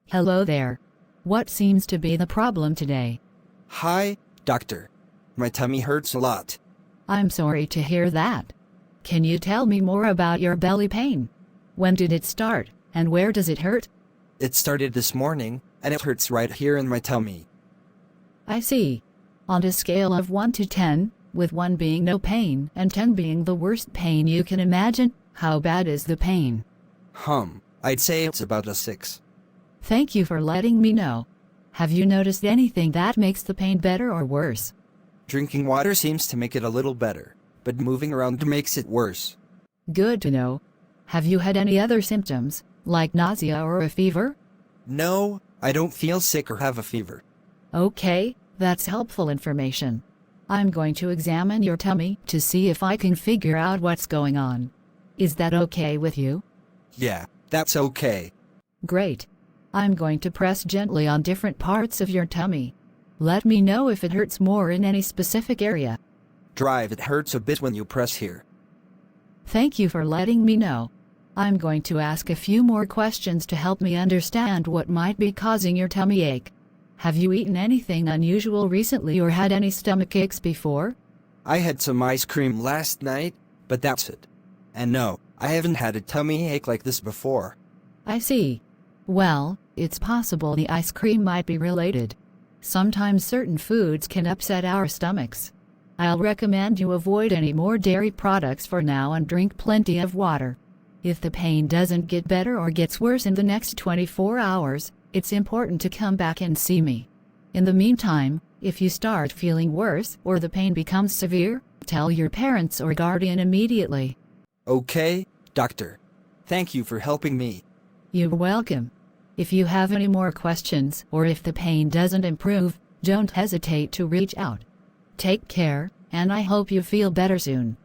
Hello there. What seems to be the problem today? Hi, doctor. My tummy hurts a lot. I'm sorry to hear that. Can you tell me more about your belly pain? When did it start, and where does it hurt? It started this morning, and it hurts right here in my tummy. I see. On a scale of 1 to 10, with 1 being no pain and 10 being the worst pain you can imagine, how bad is the pain? I'd say it's about a 6. Thank you for letting me know. Have you noticed anything that makes the pain better or worse? Drinking water seems to make it a little better, but moving around makes it worse. Good to know. Have you had any other symptoms, like nausea or a fever? No, I don't feel sick or have a fever. Okay, that's helpful information. I'm going to examine your tummy to see if I can figure out what's going on. Is that okay with you? Yeah, that's okay. Great. I'm going to press gently on different parts of your tummy. Let me know if it hurts more in any specific area. It hurts a bit when you press here. Thank you for letting me know. I'm going to ask a few more questions to help me understand what might be causing your tummy ache. Have you eaten anything unusual recently or had any stomach aches before? I had some ice cream last night, but that's it. And no, I haven't had a tummy ache like this before. I see. Well, it's possible the ice cream might be related. Sometimes certain foods can upset our stomachs. I'll recommend you avoid any more dairy products for now and drink plenty of water. If the pain doesn't get better or gets worse in the next 24 hours, it's important to come back and see me. In the meantime, if you start feeling worse or the pain becomes severe, tell your parents or guardian immediately. Okay, doctor. Thank you for helping me. You're welcome. If you have any more questions or if the pain doesn't improve, don't hesitate to reach out. Take care, and I hope you feel better soon.